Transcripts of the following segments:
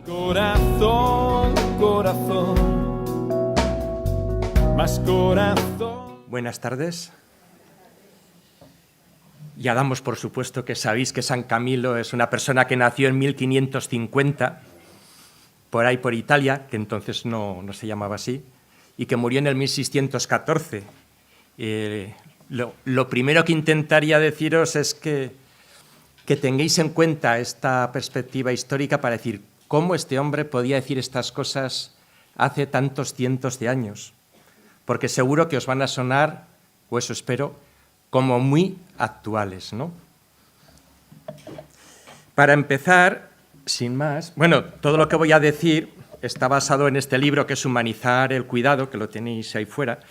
Corazón, corazón, más corazón. Buenas tardes. Ya damos por supuesto que sabéis que San Camilo es una persona que nació en 1550, por ahí por Italia, que entonces no se llamaba así, y que murió en el 1614. Lo primero que intentaría deciros es que tengáis en cuenta esta perspectiva histórica para decir cómo este hombre podía decir estas cosas hace tantos cientos de años, porque seguro que os van a sonar, o eso espero, como muy actuales, ¿no? Para empezar, sin más, bueno, todo lo que voy a decir está basado en este libro que es Humanizar el cuidado, que lo tenéis ahí fuera.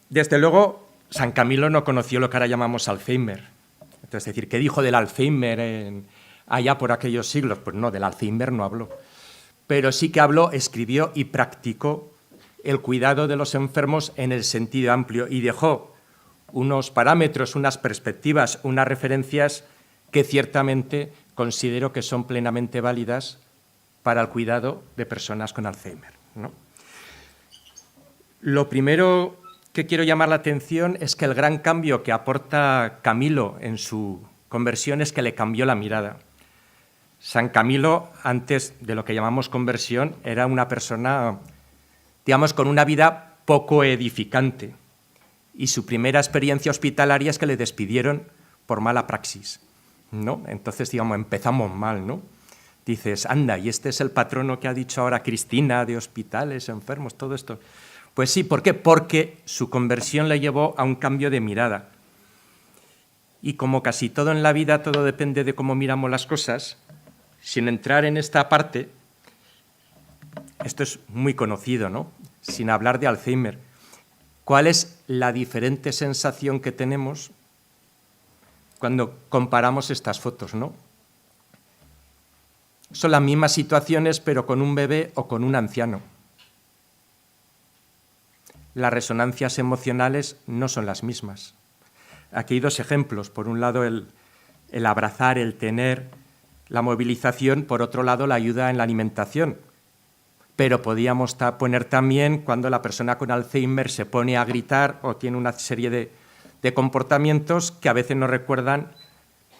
Desde luego, San Camilo no conoció lo que ahora llamamos Alzheimer. Entonces, decir, ¿qué dijo del Alzheimer allá por aquellos siglos? Pues no, del Alzheimer no habló. Pero sí que habló, escribió y practicó el cuidado de los enfermos en el sentido amplio y dejó unos parámetros, unas perspectivas, unas referencias que ciertamente considero que son plenamente válidas para el cuidado de personas con Alzheimer, ¿no? Lo primero que quiero llamar la atención es que el gran cambio que aporta Camilo en su conversión es que le cambió la mirada. San Camilo, antes de lo que llamamos conversión, era una persona, digamos, con una vida poco edificante. Y su primera experiencia hospitalaria es que le despidieron por mala praxis, ¿no? Entonces, digamos, empezamos mal, ¿no? Dices, anda, y este es el patrono que ha dicho ahora Cristina de hospitales, enfermos, todo esto. Pues sí, ¿por qué? Porque su conversión le llevó a un cambio de mirada. Y como casi todo en la vida, todo depende de cómo miramos las cosas, sin entrar en esta parte, esto es muy conocido, ¿no? Sin hablar de Alzheimer. ¿Cuál es la diferente sensación que tenemos cuando comparamos estas fotos, ¿no? Son las mismas situaciones, pero con un bebé o con un anciano. Las resonancias emocionales no son las mismas. Aquí hay dos ejemplos. Por un lado, el abrazar, el tener, la movilización. Por otro lado, la ayuda en la alimentación. Pero podíamos poner también cuando la persona con Alzheimer se pone a gritar o tiene una serie de comportamientos que a veces nos recuerdan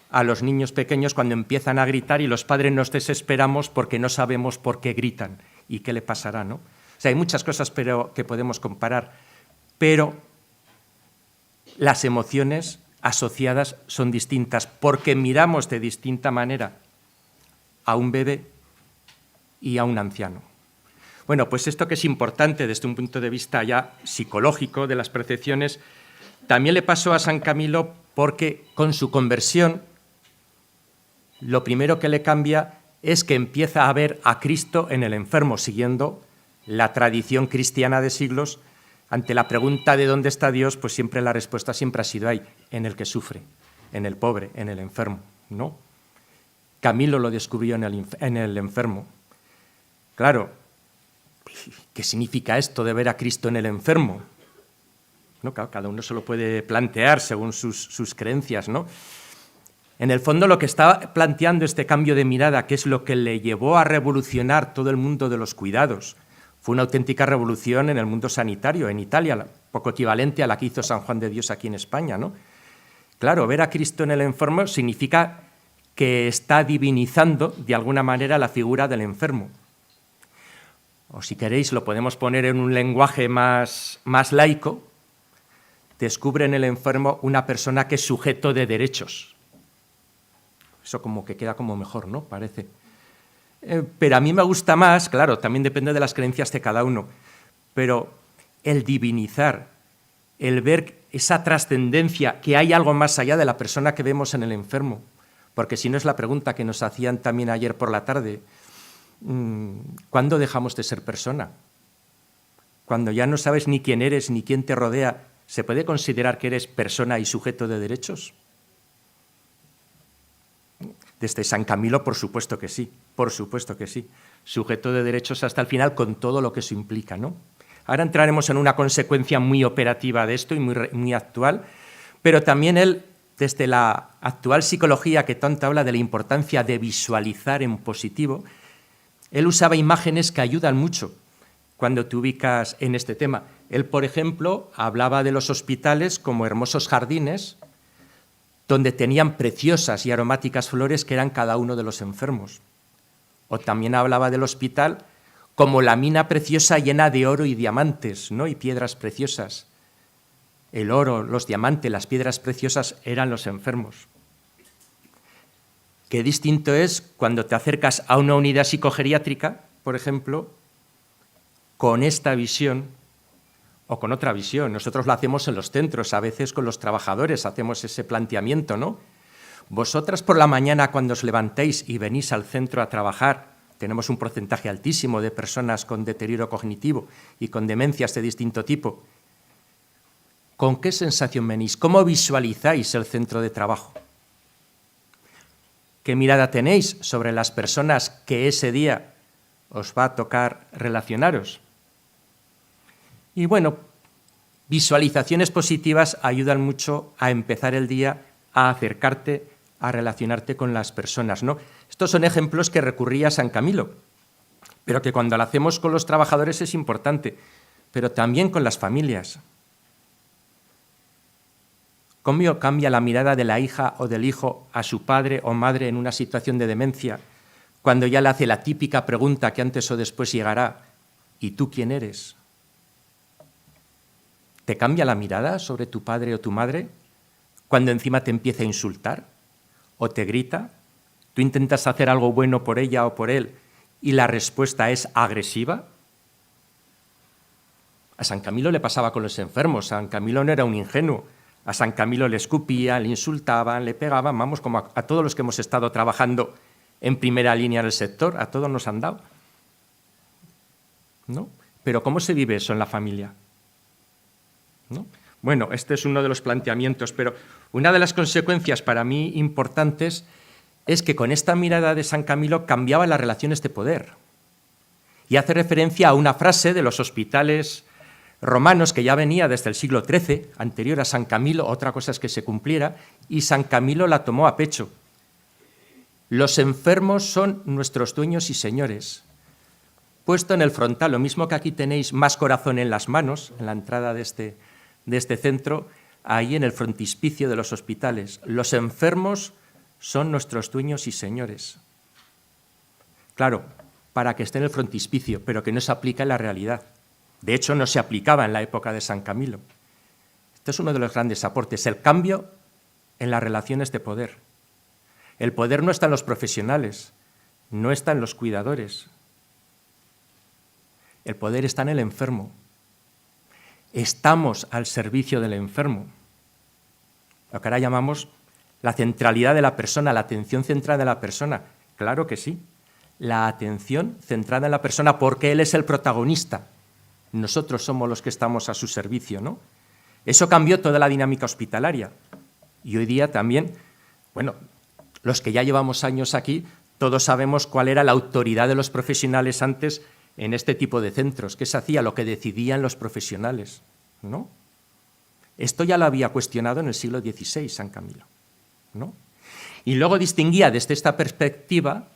a los niños pequeños cuando empiezan a gritar y los padres nos desesperamos porque no sabemos por qué gritan y qué le pasará, ¿no? O sea, hay muchas cosas que podemos comparar, pero las emociones asociadas son distintas porque miramos de distinta manera a un bebé y a un anciano. Bueno, pues esto que es importante desde un punto de vista ya psicológico de las percepciones, también le pasó a San Camilo porque con su conversión lo primero que le cambia es que empieza a ver a Cristo en el enfermo, siguiendo la tradición cristiana de siglos. Ante la pregunta de dónde está Dios, pues siempre la respuesta siempre ha sido ahí, en el que sufre, en el pobre, en el enfermo, ¿no? Camilo lo descubrió en el enfermo. Claro, ¿qué significa esto de ver a Cristo en el enfermo? ¿No? Claro, cada uno se lo puede plantear según sus creencias, ¿no? En el fondo lo que está planteando este cambio de mirada, que es lo que le llevó a revolucionar todo el mundo de los cuidados, fue una auténtica revolución en el mundo sanitario, en Italia, poco equivalente a la que hizo San Juan de Dios aquí en España, ¿no? Claro, ver a Cristo en el enfermo significa que está divinizando de alguna manera la figura del enfermo. O si queréis, lo podemos poner en un lenguaje más laico, descubre en el enfermo una persona que es sujeto de derechos. Eso como que queda como mejor, ¿no? Parece. Pero a mí me gusta más, claro, también depende de las creencias de cada uno, pero el divinizar, el ver esa trascendencia, que hay algo más allá de la persona que vemos en el enfermo, porque si no es la pregunta que nos hacían también ayer por la tarde, ¿cuándo dejamos de ser persona? Cuando ya no sabes ni quién eres ni quién te rodea, ¿se puede considerar que eres persona y sujeto de derechos? Desde San Camilo, por supuesto que sí, sujeto de derechos hasta el final con todo lo que eso implica, ¿no? Ahora entraremos en una consecuencia muy operativa de esto y muy actual, pero también él, desde la actual psicología que tanto habla de la importancia de visualizar en positivo, Él usaba imágenes que ayudan mucho cuando te ubicas en este tema. Él, por ejemplo, hablaba de los hospitales como hermosos jardines donde tenían preciosas y aromáticas flores que eran cada uno de los enfermos. O también hablaba del hospital como la mina preciosa llena de oro y diamantes, ¿no? Y piedras preciosas. El oro, los diamantes, las piedras preciosas eran los enfermos. Qué distinto es cuando te acercas a una unidad psicogeriátrica, por ejemplo, con esta visión o con otra visión. Nosotros lo hacemos en los centros, a veces con los trabajadores hacemos ese planteamiento, ¿no? Vosotras por la mañana cuando os levantéis y venís al centro a trabajar, tenemos un porcentaje altísimo de personas con deterioro cognitivo y con demencias de distinto tipo. ¿Con qué sensación venís? ¿Cómo visualizáis el centro de trabajo? ¿Qué mirada tenéis sobre las personas que ese día os va a tocar relacionaros? Y bueno, visualizaciones positivas ayudan mucho a empezar el día, a acercarte, a relacionarte con las personas, ¿no? Estos son ejemplos que recurría San Camilo, pero que cuando lo hacemos con los trabajadores es importante, pero también con las familias. ¿Cómo cambia la mirada de la hija o del hijo a su padre o madre en una situación de demencia cuando ya le hace la típica pregunta que antes o después llegará: ¿y tú quién eres? ¿Te cambia la mirada sobre tu padre o tu madre cuando encima te empieza a insultar o te grita? ¿Tú intentas hacer algo bueno por ella o por él y la respuesta es agresiva? A San Camilo le pasaba con los enfermos. San Camilo no era un ingenuo. A San Camilo le escupían, le insultaban, le pegaban, vamos, como a todos los que hemos estado trabajando en primera línea del sector, a todos nos han dado, ¿no? Pero ¿cómo se vive eso en la familia? ¿No? Bueno, este es uno de los planteamientos, pero una de las consecuencias para mí importantes es que con esta mirada de San Camilo cambiaban las relaciones de poder. Y hace referencia a una frase de los hospitales romanos que ya venía desde el siglo XIII, anterior a San Camilo, otra cosa es que se cumpliera, y San Camilo la tomó a pecho. Los enfermos son nuestros dueños y señores. Puesto en el frontal, lo mismo que aquí tenéis más corazón en las manos, en la entrada de este centro, ahí en el frontispicio de los hospitales. Los enfermos son nuestros dueños y señores. Claro, para que esté en el frontispicio, pero que no se aplica en la realidad. De hecho, no se aplicaba en la época de San Camilo. Este es uno de los grandes aportes, el cambio en las relaciones de poder. El poder no está en los profesionales, no está en los cuidadores. El poder está en el enfermo. Estamos al servicio del enfermo. Lo que ahora llamamos la centralidad de la persona, la atención centrada en la persona. Claro que sí, la atención centrada en la persona porque él es el protagonista. Nosotros somos los que estamos a su servicio, ¿no? Eso cambió toda la dinámica hospitalaria. Y hoy día también, bueno, los que ya llevamos años aquí, todos sabemos cuál era la autoridad de los profesionales antes en este tipo de centros, qué se hacía, lo que decidían los profesionales, ¿no? Esto ya lo había cuestionado en el siglo XVI San Camilo, ¿no? Y luego distinguía desde esta perspectiva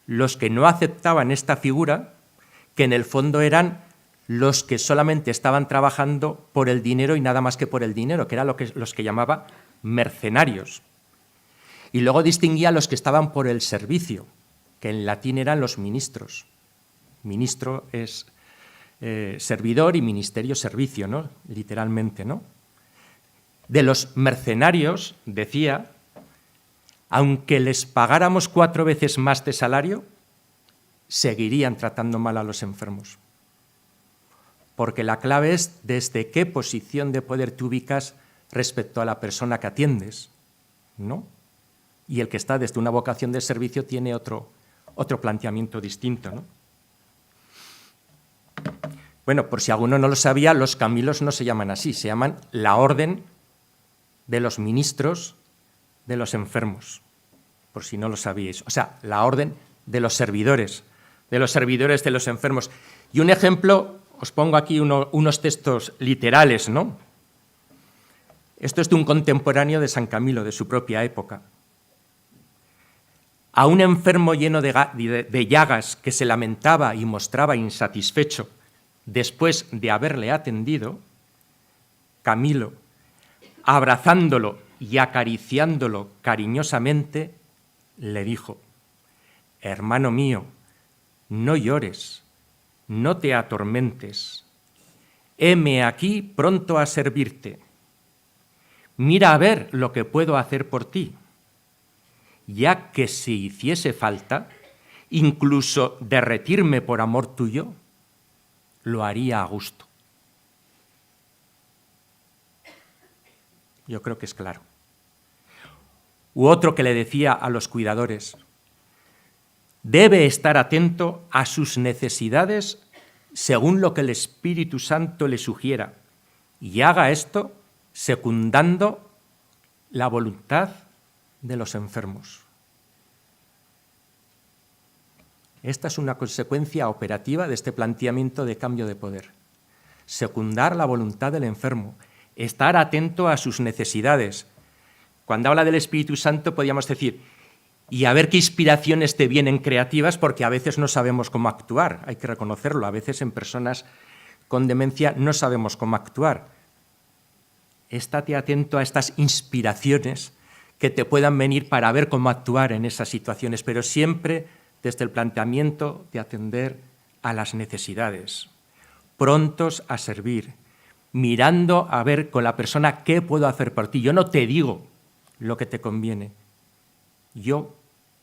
los que no aceptaban esta figura, que en el fondo eran los que solamente estaban trabajando por el dinero y nada más que por el dinero, que eran los que llamaba mercenarios. Y luego distinguía a los que estaban por el servicio, que en latín eran los ministros. Ministro es servidor y ministerio servicio, ¿no? Literalmente, ¿no? De los mercenarios, decía, aunque les pagáramos 4 veces más de salario, seguirían tratando mal a los enfermos. Porque la clave es desde qué posición de poder te ubicas respecto a la persona que atiendes, ¿no? Y el que está desde una vocación de servicio tiene otro planteamiento distinto, ¿no? Bueno, por si alguno no lo sabía, los Camilos no se llaman así, se llaman la orden de los ministros de los enfermos, por si no lo sabíais. O sea, la orden de los servidores de los enfermos. Y un ejemplo, os pongo aquí unos textos literales, ¿no? Esto es de un contemporáneo de San Camilo, de su propia época. a un enfermo lleno de llagas que se lamentaba y mostraba insatisfecho después de haberle atendido, Camilo, abrazándolo y acariciándolo cariñosamente, le dijo: «Hermano mío, no llores, no te atormentes. Heme aquí pronto a servirte. Mira a ver lo que puedo hacer por ti, ya que si hiciese falta, incluso derretirme por amor tuyo, lo haría a gusto». Yo creo que es claro. U otro que le decía a los cuidadores: debe estar atento a sus necesidades según lo que el Espíritu Santo le sugiera, y haga esto secundando la voluntad de los enfermos. Esta es una consecuencia operativa de este planteamiento de cambio de poder. Secundar la voluntad del enfermo, estar atento a sus necesidades. Cuando habla del Espíritu Santo podríamos decir, y a ver qué inspiraciones te vienen creativas, porque a veces no sabemos cómo actuar, hay que reconocerlo, a veces en personas con demencia no sabemos cómo actuar. Estate atento a estas inspiraciones que te puedan venir para ver cómo actuar en esas situaciones, pero siempre desde el planteamiento de atender a las necesidades, prontos a servir, mirando a ver con la persona qué puedo hacer por ti. Yo no te digo lo que te conviene, yo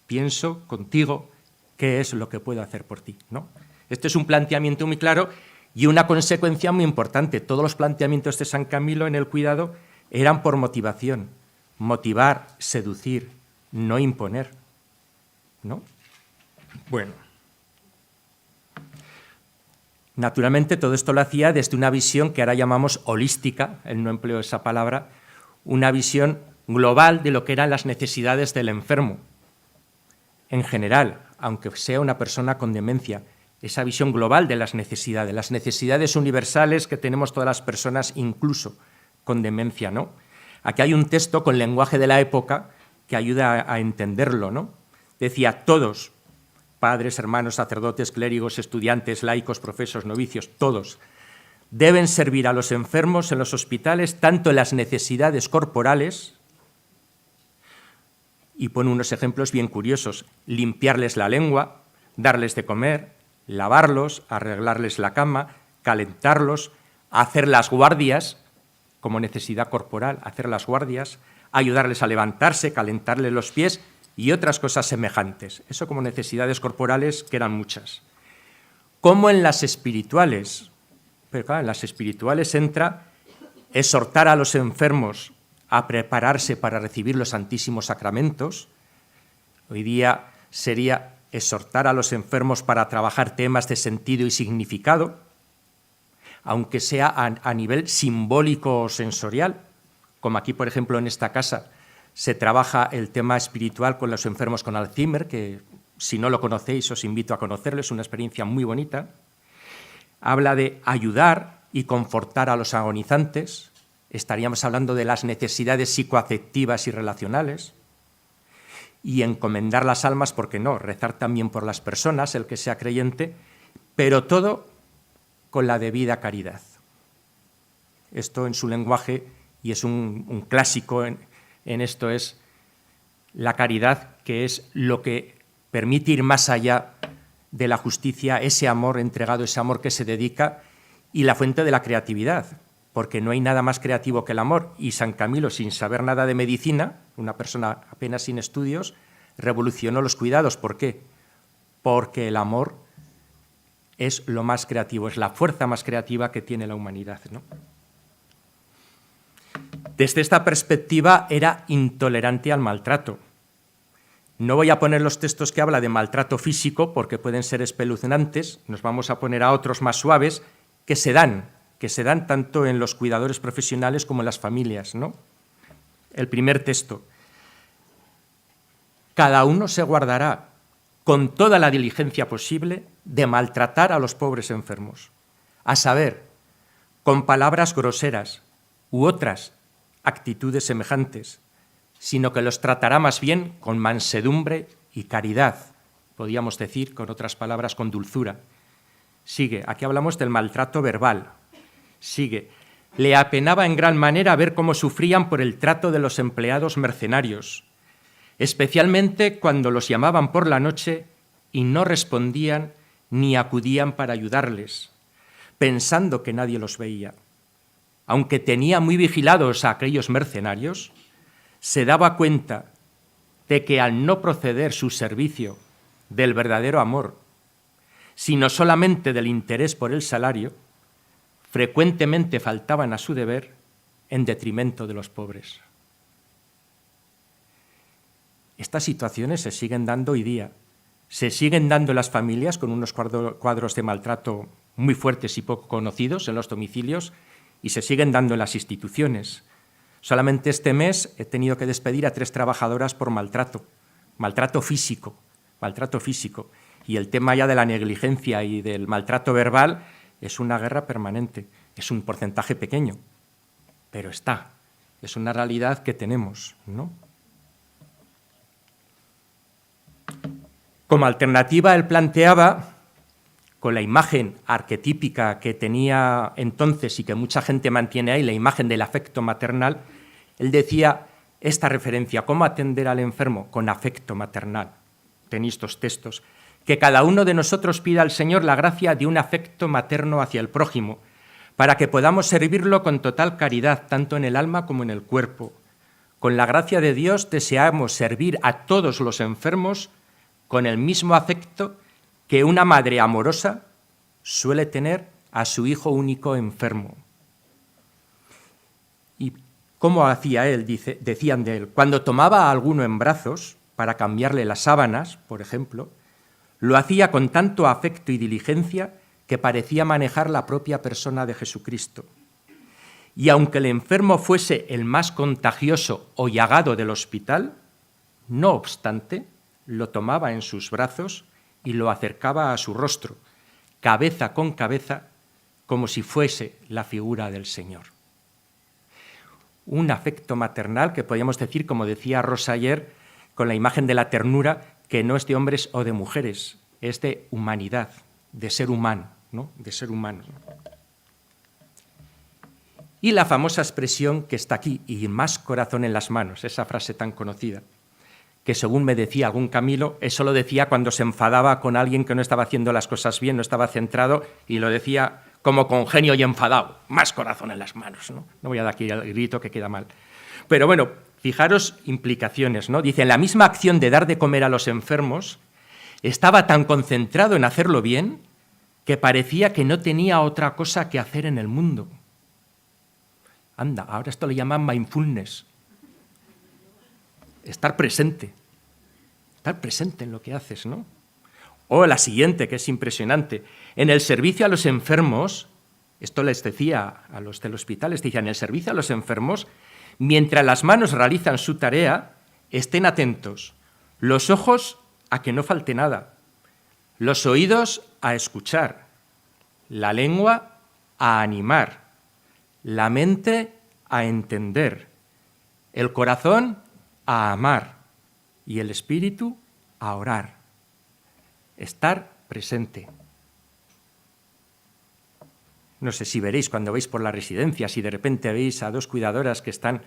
pienso contigo qué es lo que puedo hacer por ti, ¿no? Este es un planteamiento muy claro y una consecuencia muy importante. Todos los planteamientos de San Camilo en el cuidado eran por motivación, motivar, seducir, no imponer, ¿no? Bueno, naturalmente todo esto lo hacía desde una visión que ahora llamamos holística, él no empleó esa palabra, una visión global de lo que eran las necesidades del enfermo. En general, aunque sea una persona con demencia, esa visión global de las necesidades universales que tenemos todas las personas, incluso con demencia, ¿no? Aquí hay un texto con lenguaje de la época que ayuda a entenderlo, ¿no? Decía: todos, padres, hermanos, sacerdotes, clérigos, estudiantes, laicos, profesos, novicios, todos, deben servir a los enfermos en los hospitales tanto en las necesidades corporales, y pone unos ejemplos bien curiosos: limpiarles la lengua, darles de comer, lavarlos, arreglarles la cama, calentarlos, hacer las guardias, como necesidad corporal, hacer las guardias, ayudarles a levantarse, calentarles los pies y otras cosas semejantes. Eso como necesidades corporales, que eran muchas. Como en las espirituales, pero claro, en las espirituales entra exhortar a los enfermos a prepararse para recibir los santísimos sacramentos. Hoy día sería exhortar a los enfermos para trabajar temas de sentido y significado, aunque sea a nivel simbólico o sensorial, como aquí, por ejemplo, en esta casa se trabaja el tema espiritual con los enfermos con Alzheimer, que si no lo conocéis os invito a conocerlo, es una experiencia muy bonita. Habla de ayudar y confortar a los agonizantes, estaríamos hablando de las necesidades psicoafectivas y relacionales, y encomendar las almas, ¿por qué no? Rezar también por las personas, el que sea creyente, pero todo con la debida caridad. Esto en su lenguaje, y es un clásico en esto, es la caridad, que es lo que permite ir más allá de la justicia, ese amor entregado, ese amor que se dedica, y la fuente de la creatividad, porque no hay nada más creativo que el amor. Y San Camilo, sin saber nada de medicina, una persona apenas sin estudios, revolucionó los cuidados. ¿Por qué? Porque el amor es lo más creativo, es la fuerza más creativa que tiene la humanidad, ¿no? Desde esta perspectiva era intolerante al maltrato. No voy a poner los textos que habla de maltrato físico porque pueden ser espeluznantes, nos vamos a poner a otros más suaves que se dan tanto en los cuidadores profesionales como en las familias, ¿no? El primer texto: cada uno se guardará con toda la diligencia posible de maltratar a los pobres enfermos, a saber, con palabras groseras u otras actitudes semejantes, sino que los tratará más bien con mansedumbre y caridad, podríamos decir, con otras palabras, con dulzura. Sigue, aquí hablamos del maltrato verbal. Sigue, le apenaba en gran manera ver cómo sufrían por el trato de los empleados mercenarios, especialmente cuando los llamaban por la noche y no respondían ni acudían para ayudarles, pensando que nadie los veía. Aunque tenía muy vigilados a aquellos mercenarios, se daba cuenta de que al no proceder su servicio del verdadero amor, sino solamente del interés por el salario, frecuentemente faltaban a su deber en detrimento de los pobres. Estas situaciones se siguen dando hoy día. Se siguen dando en las familias con unos cuadros de maltrato muy fuertes y poco conocidos en los domicilios y se siguen dando en las instituciones. Solamente este mes he tenido que despedir a 3 trabajadoras por maltrato físico. Y el tema ya de la negligencia y del maltrato verbal es una guerra permanente. Es un porcentaje pequeño, pero está. Es una realidad que tenemos, ¿no? Como alternativa, él planteaba, con la imagen arquetípica que tenía entonces y que mucha gente mantiene ahí, la imagen del afecto maternal, él decía esta referencia, ¿cómo atender al enfermo? Con afecto maternal. Tenéis estos textos. Que cada uno de nosotros pida al Señor la gracia de un afecto materno hacia el prójimo, para que podamos servirlo con total caridad, tanto en el alma como en el cuerpo. Con la gracia de Dios deseamos servir a todos los enfermos con el mismo afecto que una madre amorosa suele tener a su hijo único enfermo. ¿Y cómo hacía él? Decían de él, cuando tomaba a alguno en brazos para cambiarle las sábanas, por ejemplo, lo hacía con tanto afecto y diligencia que parecía manejar la propia persona de Jesucristo. Y aunque el enfermo fuese el más contagioso o llagado del hospital, no obstante, lo tomaba en sus brazos y lo acercaba a su rostro, cabeza con cabeza, como si fuese la figura del Señor. Un afecto maternal que podríamos decir, como decía Rosa ayer, con la imagen de la ternura, que no es de hombres o de mujeres, es de humanidad, de ser humano, ¿no? De ser humano. Y la famosa expresión que está aquí, y más corazón en las manos, esa frase tan conocida, que según me decía algún Camilo, eso lo decía cuando se enfadaba con alguien que no estaba haciendo las cosas bien, no estaba centrado, y lo decía como con genio y enfadado, más corazón en las manos, ¿no? No voy a dar aquí el grito que queda mal. Pero bueno, fijaros implicaciones, ¿no? Dice, la misma acción de dar de comer a los enfermos estaba tan concentrado en hacerlo bien que parecía que no tenía otra cosa que hacer en el mundo. Anda, ahora esto le llaman mindfulness. Estar presente en lo que haces, ¿no? O la siguiente, que es impresionante. En el servicio a los enfermos, esto les decía a los del hospital, les decía, en el servicio a los enfermos, mientras las manos realizan su tarea, estén atentos. Los ojos a que no falte nada. Los oídos a escuchar. La lengua a animar. La mente a entender. El corazón a amar y el espíritu a orar. Estar presente. No sé si veréis cuando veis por la residencia, si de repente veis a 2 cuidadoras que están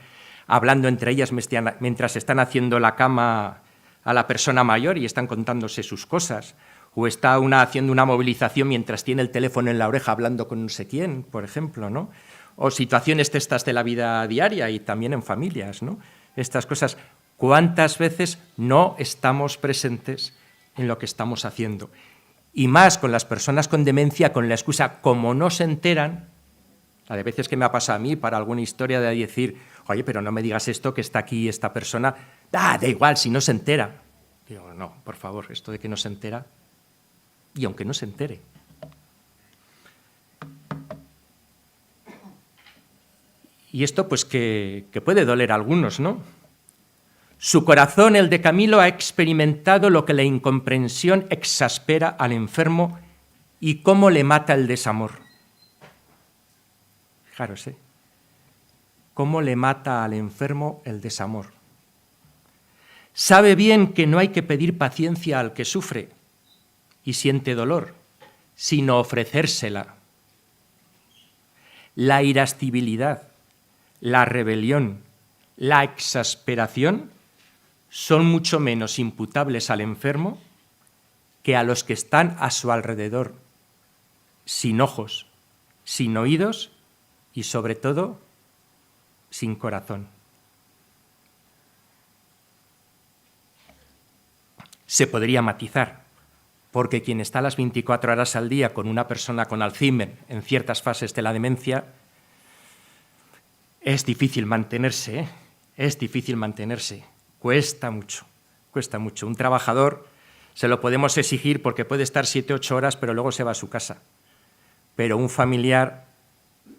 hablando entre ellas mientras están haciendo la cama a la persona mayor y están contándose sus cosas, o está una haciendo una movilización mientras tiene el teléfono en la oreja hablando con no sé quién, por ejemplo, ¿no? O situaciones estas de la vida diaria y también en familias, ¿no? Estas cosas, ¿cuántas veces no estamos presentes en lo que estamos haciendo? Y más con las personas con demencia, con la excusa, como no se enteran, la de veces que me ha pasado a mí para alguna historia de decir, oye, pero no me digas esto, que está aquí esta persona, da igual, si no se entera. Digo, no, por favor, esto de que no se entera, y aunque no se entere. Y esto pues que puede doler a algunos, ¿no? Su corazón, el de Camilo, ha experimentado lo que la incomprensión exaspera al enfermo y cómo le mata el desamor. Fijaros, cómo le mata al enfermo el desamor. Sabe bien que no hay que pedir paciencia al que sufre y siente dolor, sino ofrecérsela. La irascibilidad, la rebelión, la exasperación son mucho menos imputables al enfermo que a los que están a su alrededor, sin ojos, sin oídos y, sobre todo, sin corazón. Se podría matizar, porque quien está las 24 horas al día con una persona con Alzheimer en ciertas fases de la demencia, es difícil mantenerse, ¿eh? Es difícil mantenerse. Cuesta mucho, cuesta mucho. Un trabajador se lo podemos exigir porque puede estar 7 u 8 horas, pero luego se va a su casa. Pero un familiar,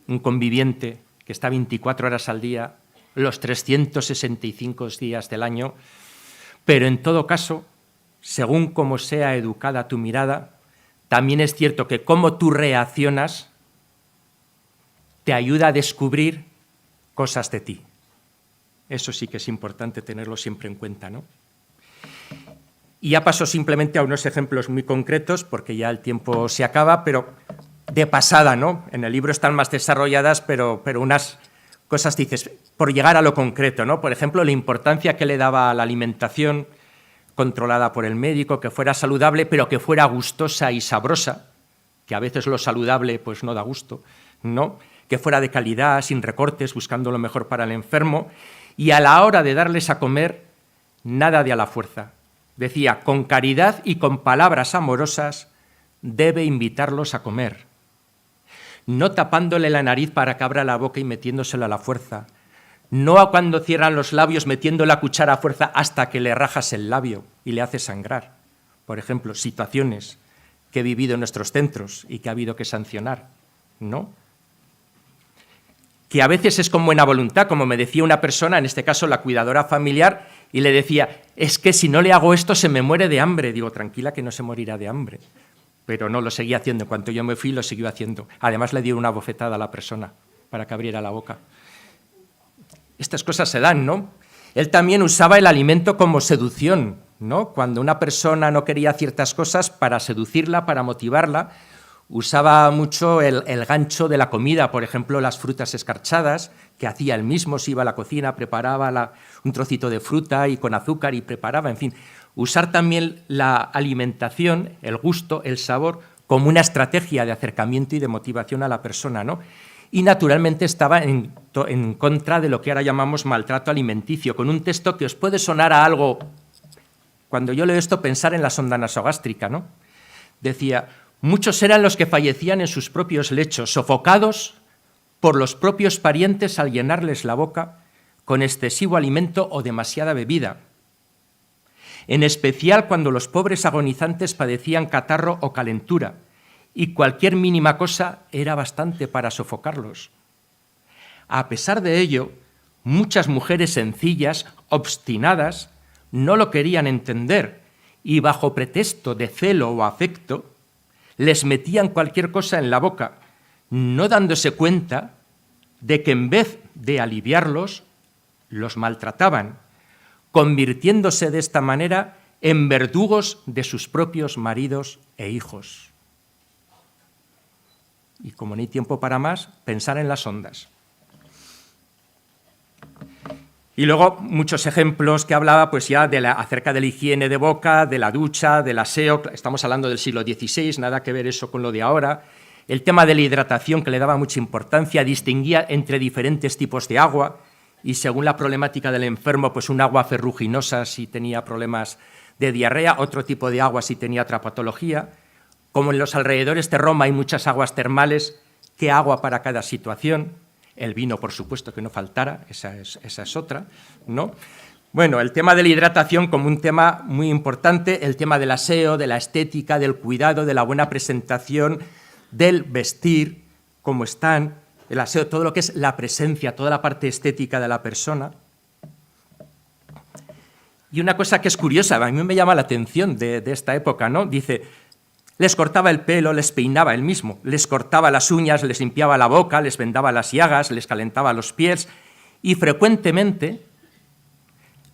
un conviviente que está 24 horas al día, los 365 días del año, pero en todo caso, según cómo sea educada tu mirada, también es cierto que cómo tú reaccionas te ayuda a descubrir cosas de ti. Eso sí que es importante tenerlo siempre en cuenta, ¿no? Y ya paso simplemente a unos ejemplos muy concretos, porque ya el tiempo se acaba, pero de pasada, ¿no? En el libro están más desarrolladas, pero unas cosas dices, por llegar a lo concreto, ¿no? Por ejemplo, la importancia que le daba a la alimentación controlada por el médico, que fuera saludable, pero que fuera gustosa y sabrosa, que a veces lo saludable pues no da gusto, ¿no? Que fuera de calidad, sin recortes, buscando lo mejor para el enfermo, y a la hora de darles a comer, nada de a la fuerza. Decía, con caridad y con palabras amorosas, debe invitarlos a comer. No tapándole la nariz para que abra la boca y metiéndosela a la fuerza. No a cuando cierran los labios metiendo la cuchara a fuerza hasta que le rajas el labio y le hace sangrar. Por ejemplo, situaciones que he vivido en nuestros centros y que ha habido que sancionar, ¿no? Que a veces es con buena voluntad, como me decía una persona, en este caso la cuidadora familiar, y le decía, es que si no le hago esto se me muere de hambre. Digo, tranquila que no se morirá de hambre. Pero no, lo seguía haciendo. En cuanto yo me fui, lo siguió haciendo. Además le dio una bofetada a la persona para que abriera la boca. Estas cosas se dan, ¿no? Él también usaba el alimento como seducción, ¿no? Cuando una persona no quería ciertas cosas, para seducirla, para motivarla, usaba mucho el gancho de la comida, por ejemplo, las frutas escarchadas, que hacía él mismo, se iba a la cocina, preparaba un trocito de fruta y con azúcar y preparaba, en fin. Usar también la alimentación, el gusto, el sabor, como una estrategia de acercamiento y de motivación a la persona, ¿no? Y naturalmente estaba en contra de lo que ahora llamamos maltrato alimenticio, con un texto que os puede sonar a algo, cuando yo leo esto, pensar en la sonda nasogástrica, ¿no? Decía, muchos eran los que fallecían en sus propios lechos, sofocados por los propios parientes al llenarles la boca con excesivo alimento o demasiada bebida, en especial cuando los pobres agonizantes padecían catarro o calentura, y cualquier mínima cosa era bastante para sofocarlos. A pesar de ello, muchas mujeres sencillas, obstinadas, no lo querían entender y bajo pretexto de celo o afecto, les metían cualquier cosa en la boca, no dándose cuenta de que en vez de aliviarlos, los maltrataban, convirtiéndose de esta manera en verdugos de sus propios maridos e hijos. Y como no hay tiempo para más, pensar en las ondas. Y luego muchos ejemplos que hablaba pues ya acerca de la higiene de boca, de la ducha, del aseo. Estamos hablando del siglo XVI, nada que ver eso con lo de ahora. El tema de la hidratación, que le daba mucha importancia, distinguía entre diferentes tipos de agua y según la problemática del enfermo, pues un agua ferruginosa si tenía problemas de diarrea, otro tipo de agua si tenía otra patología. Como en los alrededores de Roma hay muchas aguas termales, ¿qué agua para cada situación? El vino, por supuesto, que no faltara, esa es otra, ¿no? Bueno, el tema de la hidratación como un tema muy importante, el tema del aseo, de la estética, del cuidado, de la buena presentación, del vestir, cómo están, el aseo, todo lo que es la presencia, toda la parte estética de la persona. Y una cosa que es curiosa, a mí me llama la atención de esta época, ¿no? Dice, les cortaba el pelo, les peinaba él mismo, les cortaba las uñas, les limpiaba la boca, les vendaba las llagas, les calentaba los pies y frecuentemente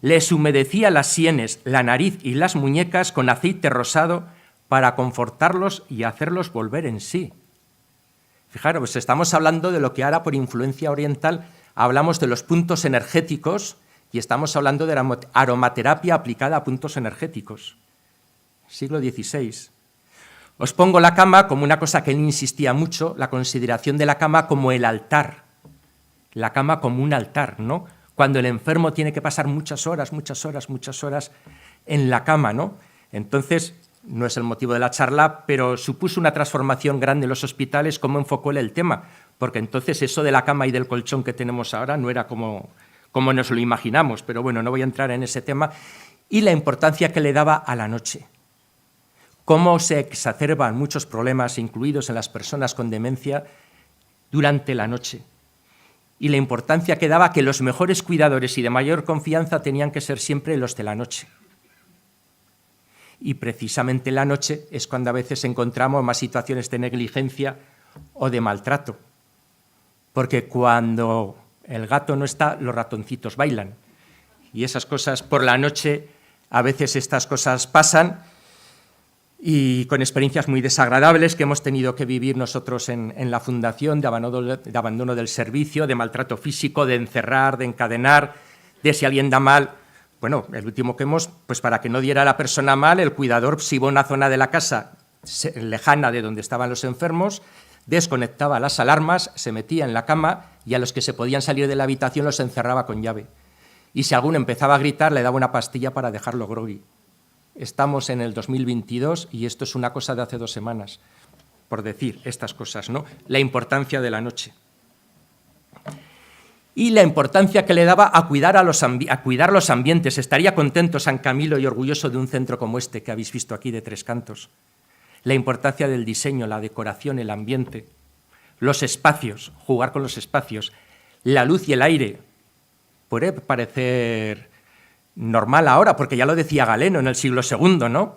Les humedecía las sienes, la nariz y las muñecas con aceite rosado para confortarlos y hacerlos volver en sí. Fijaros, pues estamos hablando de lo que ahora por influencia oriental hablamos de los puntos energéticos y estamos hablando de la aromaterapia aplicada a puntos energéticos. Siglo XVI. Os pongo la cama como una cosa que él insistía mucho, la consideración de la cama como el altar. La cama como un altar, ¿no? Cuando el enfermo tiene que pasar muchas horas en la cama, ¿no? Entonces, no es el motivo de la charla, pero supuso una transformación grande en los hospitales cómo enfocó él el tema, porque entonces eso de la cama y del colchón que tenemos ahora no era como nos lo imaginamos, pero bueno, no voy a entrar en ese tema, y la importancia que le daba a la noche. Cómo se exacerban muchos problemas, incluidos en las personas con demencia, durante la noche. Y la importancia que daba que los mejores cuidadores y de mayor confianza tenían que ser siempre los de la noche. Y precisamente la noche es cuando a veces encontramos más situaciones de negligencia o de maltrato. Porque cuando el gato no está, los ratoncitos bailan. Y esas cosas por la noche, a veces estas cosas pasan, y con experiencias muy desagradables que hemos tenido que vivir nosotros en la fundación, de abandono del servicio, de maltrato físico, de encerrar, de encadenar, de si alguien da mal. Bueno, el último que hemos, pues para que no diera a la persona mal, el cuidador se iba a una zona de la casa lejana de donde estaban los enfermos, desconectaba las alarmas, se metía en la cama y a los que se podían salir de la habitación los encerraba con llave. Y si alguno empezaba a gritar, le daba una pastilla para dejarlo grogui. Estamos en el 2022 y esto es una cosa de hace 2 semanas, por decir estas cosas, ¿no? La importancia de la noche. Y la importancia que le daba a cuidar los ambientes. Estaría contento San Camilo y orgulloso de un centro como este que habéis visto aquí de Tres Cantos. La importancia del diseño, la decoración, el ambiente, los espacios, jugar con los espacios, la luz y el aire. Puede parecer normal ahora, porque ya lo decía Galeno en el siglo II, ¿no?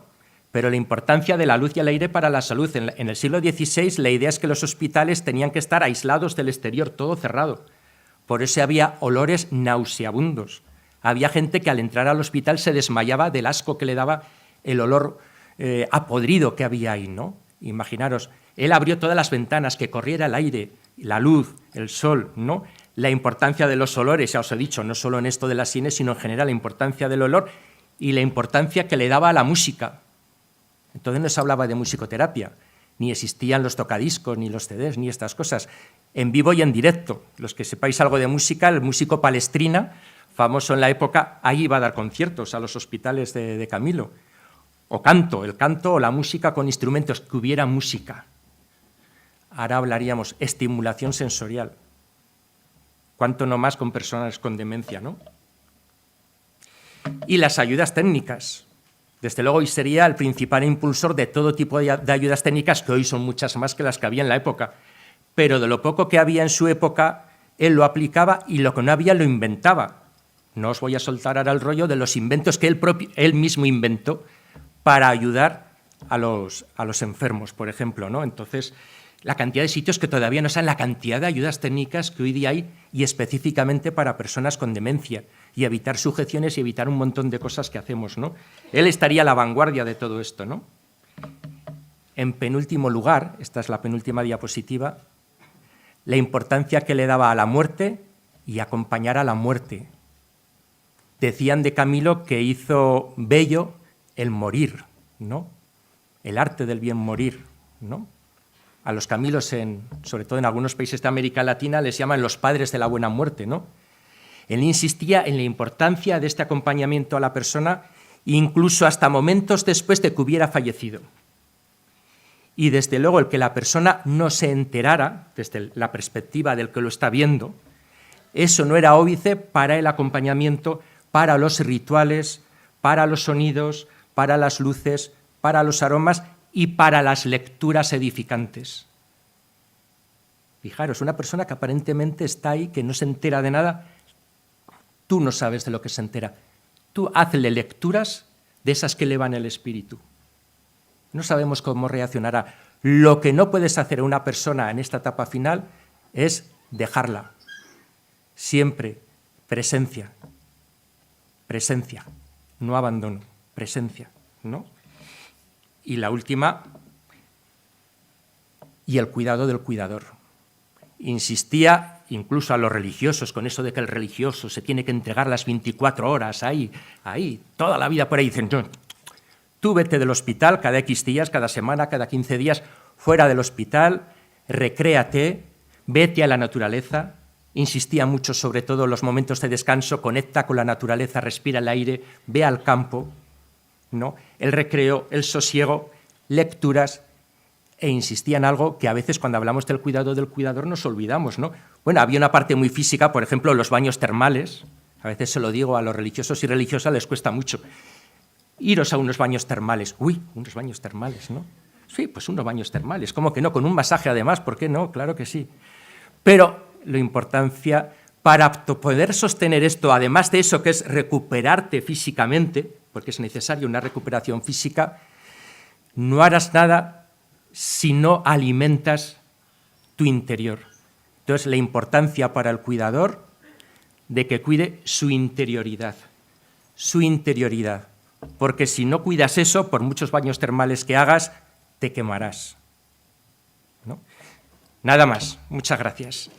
Pero la importancia de la luz y el aire para la salud. En el siglo XVI la idea es que los hospitales tenían que estar aislados del exterior, todo cerrado. Por eso había olores nauseabundos. Había gente que al entrar al hospital se desmayaba del asco que le daba el olor apodrido que había ahí, ¿no? Imaginaros, él abrió todas las ventanas, que corriera el aire, la luz, el sol, ¿no? La importancia de los olores, ya os he dicho, no solo en esto de las sienes, sino en general la importancia del olor y la importancia que le daba a la música. Entonces no se hablaba de musicoterapia, ni existían los tocadiscos, ni los CDs, ni estas cosas. En vivo y en directo. Los que sepáis algo de música, el músico Palestrina, famoso en la época, ahí iba a dar conciertos a los hospitales de Camilo. O canto, el canto o la música con instrumentos, que hubiera música. Ahora hablaríamos estimulación sensorial. Cuánto no más con personas con demencia, ¿no? Y las ayudas técnicas. Desde luego, hoy sería el principal impulsor de todo tipo de ayudas técnicas, que hoy son muchas más que las que había en la época. Pero de lo poco que había en su época, él lo aplicaba y lo que no había lo inventaba. No os voy a soltar ahora el rollo de los inventos que él mismo inventó para ayudar a los enfermos, por ejemplo, ¿no? Entonces, la cantidad de sitios que todavía no saben, la cantidad de ayudas técnicas que hoy día hay, y específicamente para personas con demencia, y evitar sujeciones y evitar un montón de cosas que hacemos, ¿no? Él estaría a la vanguardia de todo esto, ¿no? En penúltimo lugar, esta es la penúltima diapositiva, la importancia que le daba a la muerte y acompañar a la muerte. Decían de Camilo que hizo bello el morir, ¿no? El arte del bien morir, ¿no? A los Camilos, sobre todo en algunos países de América Latina, les llaman los padres de la buena muerte, ¿no? Él insistía en la importancia de este acompañamiento a la persona, incluso hasta momentos después de que hubiera fallecido. Y desde luego el que la persona no se enterara, desde la perspectiva del que lo está viendo, eso no era óbice para el acompañamiento, para los rituales, para los sonidos, para las luces, para los aromas y para las lecturas edificantes. Fijaros, una persona que aparentemente está ahí, que no se entera de nada, tú no sabes de lo que se entera. Tú hazle lecturas de esas que elevan el espíritu. No sabemos cómo reaccionará. Lo que no puedes hacer a una persona en esta etapa final es dejarla. Siempre presencia. presencia, no abandono, presencia, ¿no? Y la última, y el cuidado del cuidador. Insistía incluso a los religiosos con eso de que el religioso se tiene que entregar las 24 horas, ahí, toda la vida por ahí. Dicen, no, tú vete del hospital cada X días, cada semana, cada 15 días, fuera del hospital, recréate, vete a la naturaleza. Insistía mucho sobre todo en los momentos de descanso, conecta con la naturaleza, respira el aire, ve al campo, ¿no? El recreo, el sosiego, lecturas, e insistía en algo que a veces cuando hablamos del cuidado del cuidador nos olvidamos, ¿no? Bueno, había una parte muy física, por ejemplo, los baños termales. A veces se lo digo a los religiosos y religiosas, les cuesta mucho. Iros a unos baños termales. Uy, unos baños termales, ¿no? Sí, pues unos baños termales. ¿Cómo que no? Con un masaje además, ¿por qué no? Claro que sí. Pero la importancia para poder sostener esto, además de eso que es recuperarte físicamente, porque es necesaria una recuperación física, no harás nada si no alimentas tu interior. Entonces, la importancia para el cuidador de que cuide su interioridad, porque si no cuidas eso, por muchos baños termales que hagas, te quemarás, ¿no? Nada más. Muchas gracias.